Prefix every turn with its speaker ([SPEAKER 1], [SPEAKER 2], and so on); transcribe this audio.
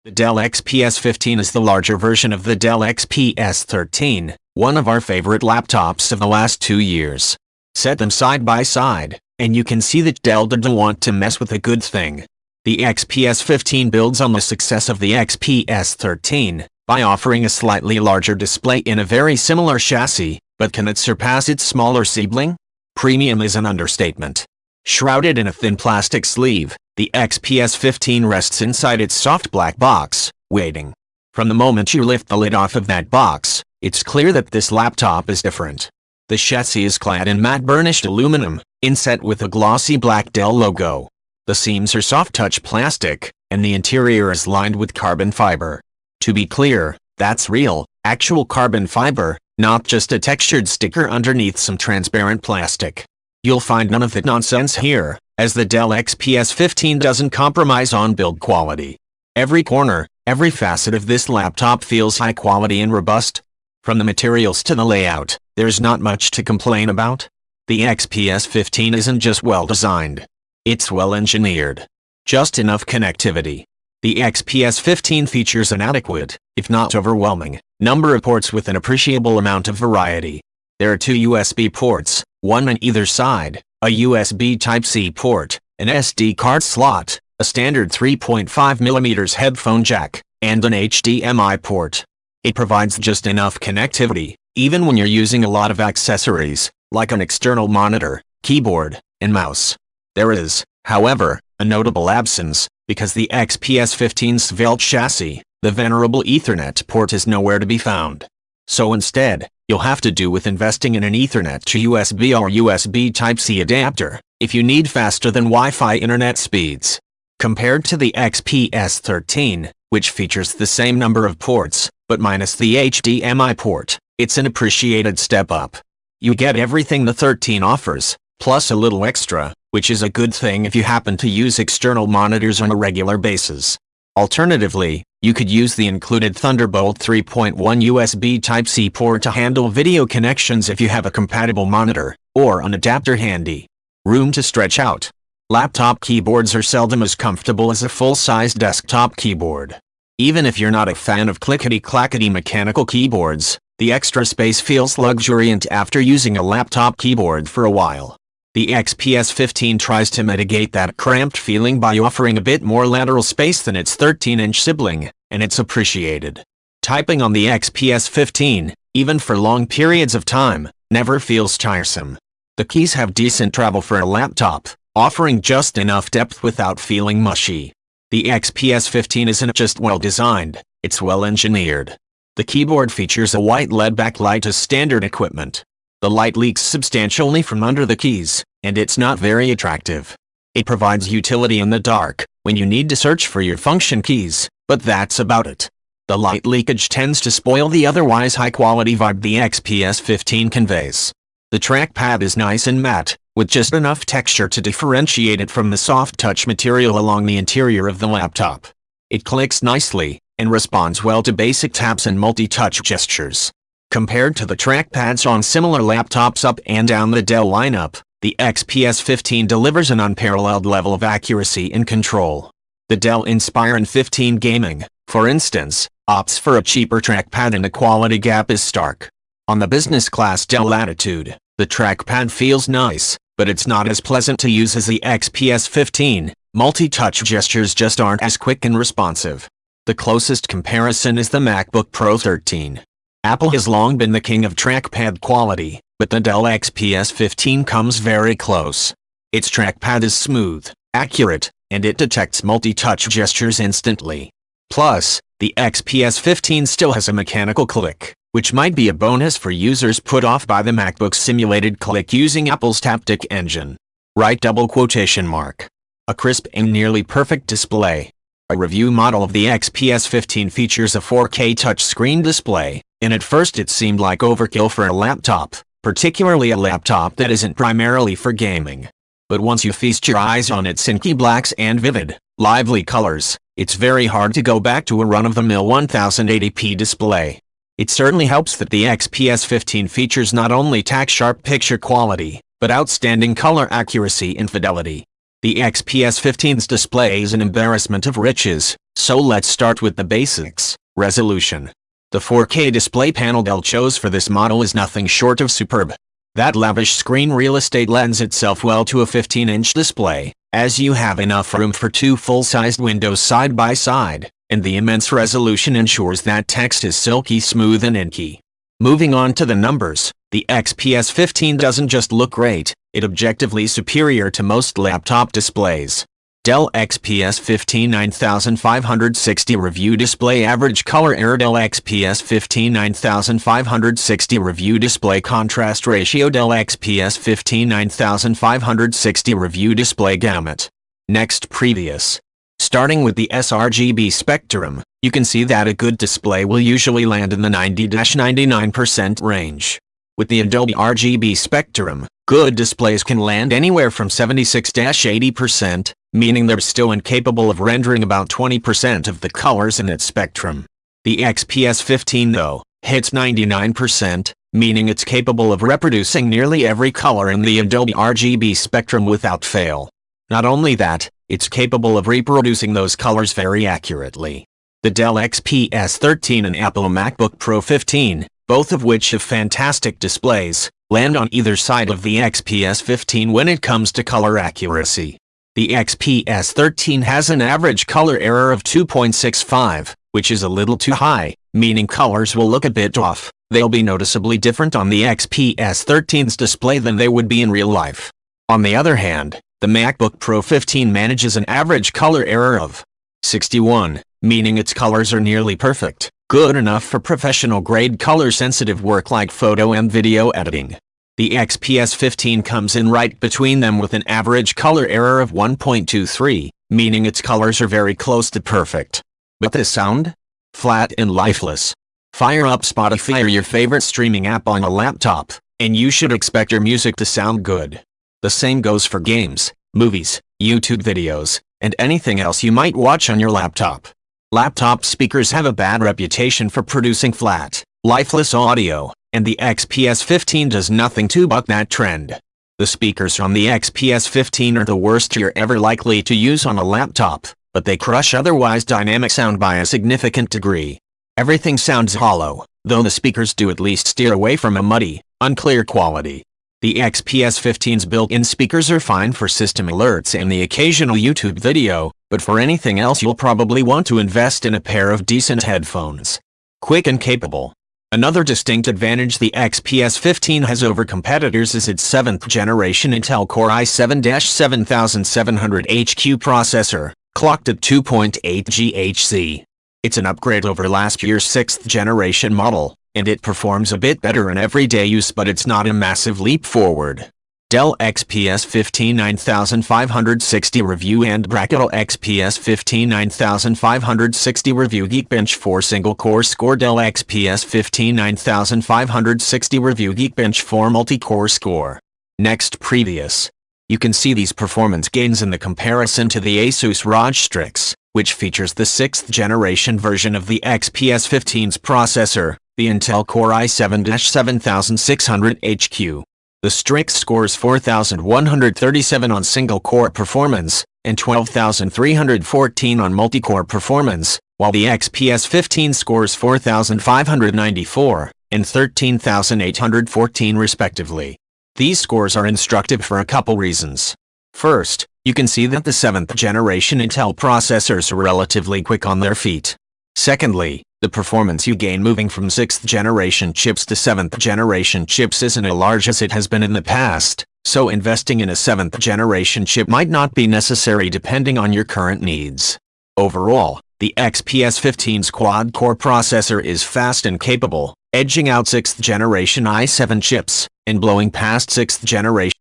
[SPEAKER 1] The Dell XPS 15 is the larger version of the Dell XPS 13, one of our favorite laptops of the last 2 years. Set them side by side, and you can see that Dell didn't want to mess with a good thing. The XPS 15 builds on the success of the XPS 13 by offering a slightly larger display in a very similar chassis, but can it surpass its smaller sibling? Premium is an understatement. Shrouded in a thin plastic sleeve, the XPS 15 rests inside its soft black box, waiting. From the moment you lift the lid off of that box, it's clear that this laptop is different. The chassis is clad in matte burnished aluminum, inset with a glossy black Dell logo. The seams are soft touch plastic, and the interior is lined with carbon fiber. To be clear, that's real, actual carbon fiber, not just a textured sticker underneath some transparent plastic. You'll find none of that nonsense here, as the Dell XPS 15 doesn't compromise on build quality. Every corner, every facet of this laptop feels high quality and robust. From the materials to the layout, there's not much to complain about. The XPS 15 isn't just well designed. It's well engineered. Just enough connectivity. The XPS 15 features an adequate, if not overwhelming, number of ports with an appreciable amount of variety. There are 2 USB ports, one on either side, a USB Type-C port, an SD card slot, a standard 3.5mm headphone jack, and an HDMI port. It provides just enough connectivity, even when you're using a lot of accessories, like an external monitor, keyboard, and mouse. There is, however, a notable absence, because the XPS 15's svelte chassis, the venerable Ethernet port is nowhere to be found. So instead, you'll have to do with investing in an Ethernet to USB or USB Type-C adapter, if you need faster than Wi-Fi internet speeds. Compared to the XPS 13, which features the same number of ports, but minus the HDMI port, it's an appreciated step up. You get everything the 13 offers, plus a little extra, which is a good thing if you happen to use external monitors on a regular basis. Alternatively, you could use the included Thunderbolt 3.1 USB Type-C port to handle video connections if you have a compatible monitor, or an adapter handy. Room to stretch out. Laptop keyboards are seldom as comfortable as a full-size desktop keyboard. Even if you're not a fan of clickety-clackety mechanical keyboards, the extra space feels luxuriant after using a laptop keyboard for a while. The XPS 15 tries to mitigate that cramped feeling by offering a bit more lateral space than its 13-inch sibling, and it's appreciated. Typing on the XPS 15, even for long periods of time, never feels tiresome. The keys have decent travel for a laptop, offering just enough depth without feeling mushy. The XPS 15 isn't just well designed, it's well engineered. The keyboard features a white LED backlight as standard equipment. The light leaks substantially from under the keys, and it's not very attractive. It provides utility in the dark, when you need to search for your function keys, but that's about it. The light leakage tends to spoil the otherwise high-quality vibe the XPS 15 conveys. The trackpad is nice and matte, with just enough texture to differentiate it from the soft touch material along the interior of the laptop. It clicks nicely, and responds well to basic taps and multi-touch gestures. Compared to the trackpads on similar laptops up and down the Dell lineup, the XPS 15 delivers an unparalleled level of accuracy and control. The Dell Inspiron 15 Gaming, for instance, opts for a cheaper trackpad and the quality gap is stark. On the business class Dell Latitude, the trackpad feels nice, but it's not as pleasant to use as the XPS 15. Multi-touch gestures just aren't as quick and responsive. The closest comparison is the MacBook Pro 13. Apple has long been the king of trackpad quality, but the Dell XPS 15 comes very close. Its trackpad is smooth, accurate, and it detects multi-touch gestures instantly. Plus, the XPS 15 still has a mechanical click, which might be a bonus for users put off by the MacBook's simulated click using Apple's Taptic engine. Right double quotation mark. A crisp and nearly perfect display. A review model of the XPS 15 features a 4K touchscreen display, and at first it seemed like overkill for a laptop, particularly a laptop that isn't primarily for gaming. But once you feast your eyes on its inky blacks and vivid, lively colors, it's very hard to go back to a run-of-the-mill 1080p display. It certainly helps that the XPS 15 features not only tack-sharp picture quality, but outstanding color accuracy and fidelity. The XPS 15's display is an embarrassment of riches, so let's start with the basics. Resolution. The 4K display panel Dell chose for this model is nothing short of superb. That lavish screen real estate lends itself well to a 15-inch display, as you have enough room for two full-sized windows side by side, and the immense resolution ensures that text is silky smooth and inky. Moving on to the numbers, the XPS 15 doesn't just look great, it's objectively superior to most laptop displays. Dell XPS 15 9560 review display average color error. Dell XPS 15 9560 review display contrast ratio. Dell XPS 15 9560 review display gamut. Next, previous. Starting with the sRGB spectrum, you can see that a good display will usually land in the 90-99% range. With the Adobe RGB spectrum, good displays can land anywhere from 76-80%, meaning they're still incapable of rendering about 20% of the colors in its spectrum. The XPS 15, though, hits 99%, meaning it's capable of reproducing nearly every color in the Adobe RGB spectrum without fail. Not only that, it's capable of reproducing those colors very accurately. The Dell XPS 13 and Apple MacBook Pro 15, both of which have fantastic displays, land on either side of the XPS 15 when it comes to color accuracy. The XPS 13 has an average color error of 2.65, which is a little too high, meaning colors will look a bit off. They'll be noticeably different on the XPS 13's display than they would be in real life. On the other hand, the MacBook Pro 15 manages an average color error of 61, meaning its colors are nearly perfect, good enough for professional-grade color-sensitive work like photo and video editing. The XPS 15 comes in right between them with an average color error of 1.23, meaning its colors are very close to perfect. But the sound? Flat and lifeless. Fire up Spotify or your favorite streaming app on a laptop, and you should expect your music to sound good. The same goes for games, movies, YouTube videos, and anything else you might watch on your laptop. Laptop speakers have a bad reputation for producing flat, lifeless audio, and the XPS 15 does nothing to buck that trend. The speakers on the XPS 15 are the worst you're ever likely to use on a laptop, but they crush otherwise dynamic sound by a significant degree. Everything sounds hollow, though the speakers do at least steer away from a muddy, unclear quality. The XPS 15's built-in speakers are fine for system alerts and the occasional YouTube video, but for anything else you'll probably want to invest in a pair of decent headphones. Quick and capable. Another distinct advantage the XPS 15 has over competitors is its 7th generation Intel Core i7-7700HQ processor, clocked at 2.8 GHz. It's an upgrade over last year's 6th generation model, and it performs a bit better in everyday use, but it's not a massive leap forward. Dell XPS 15 9560 review and Dell XPS 15 9560 review Geekbench 4 single-core score. Dell XPS 15 9560 review Geekbench 4 multi-core score. Next, previous. You can see these performance gains in the comparison to the Asus ROG Strix, which features the 6th generation version of the XPS 15's processor, the Intel Core i7-7600HQ. The Strix scores 4,137 on single-core performance, and 12,314 on multi-core performance, while the XPS 15 scores 4,594, and 13,814 respectively. These scores are instructive for a couple reasons. First, you can see that the 7th generation Intel processors are relatively quick on their feet. Secondly, the performance you gain moving from 6th generation chips to 7th generation chips isn't as large as it has been in the past, so investing in a 7th generation chip might not be necessary depending on your current needs. Overall, the XPS 15's quad-core processor is fast and capable, edging out 6th generation i7 chips, and blowing past 6th generation